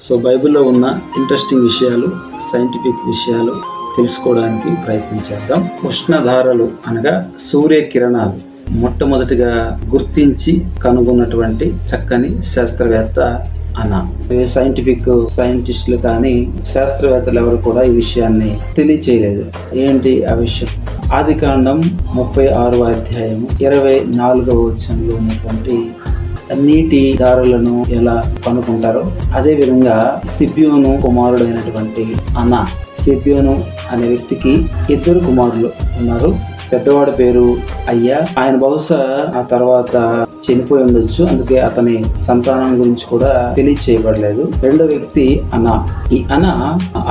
So బైబిల్లో ఉన్న interesting విషయాలు, సైంటిఫిక్ విషయాలు తెలుసుకోవడానికి ప్రయత్నించేద్దాం. ఉష్ణధారలు అనగా సూర్యకిరణాలు మొట్టమొదటిగా గుర్తించి కనుగొన్నటువంటి చక్కని శాస్త్రవేత్త అనా. సైంటిస్టులు కానీ శాస్త్రవేత్తలు ఎవరు కూడా ఈ విషయాన్ని తెలియచేయలేదు. ఏంటి ఆ విషయం? ఆదికాండం 36వ అధ్యాయం 24వ వచనంలో ఉన్నటువంటి నీటి దారులను ఎలా కనుక్కుంటారో అదే విధంగా సిబ్యోను కుమారుడైనటువంటి అనా, సిబ్యోను అనే వ్యక్తికి 2 కుమారులు ఉన్నారు. పెద్దవాడి పేరు అయ్యా. ఆయన బహుశా ఆ తర్వాత చనిపోయి ఉండొచ్చు, అందుకే అతని సంతానం గురించి కూడా తెలియచేయబడలేదు. రెండో వ్యక్తి అనా. ఈ అనా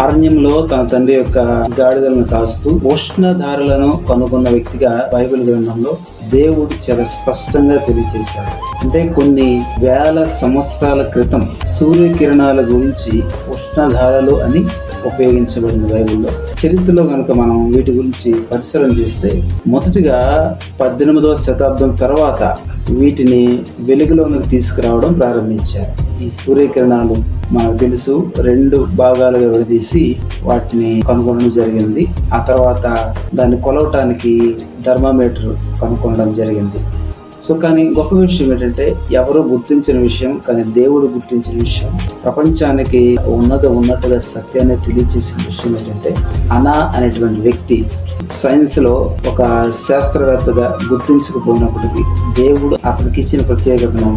అరణ్యంలో తన తండ్రి యొక్క గాడిదలను కాస్తూ ఉష్ణధారలను కనుగొన్న వ్యక్తిగా బైబిల్ గ్రంథంలో దేవుడు చాలా స్పష్టంగా తెలియజేశాడు. అంటే కొన్ని వేల సంవత్సరాల క్రితం సూర్యకిరణాల గురించి ఉష్ణధారలు అని ఉపయోగించబడింది బైబిల్లో. చరిత్రలో కనుక మనం వీటి గురించి పరిశీలన చేస్తే మొదటిగా 18వ శతాబ్దం తర్వాత వీటిని వెలుగులోనికి తీసుకురావడం ప్రారంభించారు. ఈ సూర్యకిరణాలు మనకు తెలుసు 2 భాగాలుగా విడదీసి వాటిని కనుగొనడం జరిగింది. ఆ తర్వాత దాన్ని కొలవటానికి థర్మామీటర్ కనుగొనడం జరిగింది. సో కానీ గొప్ప విషయం ఏంటంటే ఎవరో గుర్తించిన విషయం, కానీ దేవుడు గుర్తించిన విషయం, ప్రపంచానికి ఉన్నట్టుగా సత్యాన్ని తెలియజేసిన విషయం ఏంటంటే అనా అనేటువంటి వ్యక్తి సైన్స్ లో ఒక శాస్త్రవేత్తగా గుర్తించకపోయినప్పటికీ దేవుడు అతనికి ఇచ్చిన ప్రత్యేకతను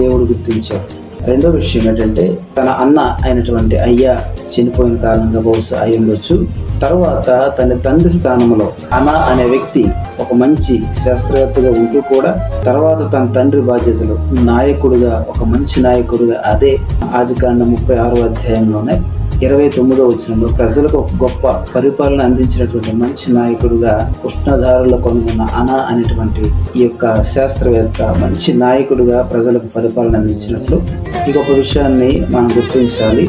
దేవుడు గుర్తించాడు. రెండో విషయం ఏంటంటే తన అన్న అయినటువంటి అయ్యా చనిపోయిన కారణంగా బహుశా అయి ఉండొచ్చు. తర్వాత తన తండ్రి స్థానంలో అనా అనే వ్యక్తి ఒక మంచి శాస్త్రవేత్తగా ఉంటూ కూడా తర్వాత తన తండ్రి బాధ్యతలు నాయకుడుగా, ఒక మంచి నాయకుడుగా అదే ఆదికాండం 36వ అధ్యాయంలోనే 29వ వచనంలో ప్రజలకు ఒక గొప్ప పరిపాలన అందించినటువంటి మంచి నాయకుడుగా ఉష్ణధారలో కనుగొన్న అనా అనేటువంటి ఈ యొక్క శాస్త్రవేత్త మంచి నాయకుడుగా ప్రజలకు పరిపాలన అందించినట్లు ఈ గొప్ప విషయాన్ని మనం గుర్తించాలి.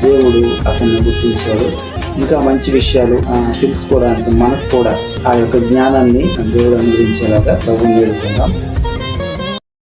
దేవుడు అతన్ని గుర్తించాడు. ఇంకా మంచి విషయాలు తెలుసుకోవడానికి మనకు కూడా ఆ యొక్క జ్ఞానాన్ని దేవుడు అనుగ్రహించేలాగా ప్రభువుని వేడుకుందాం.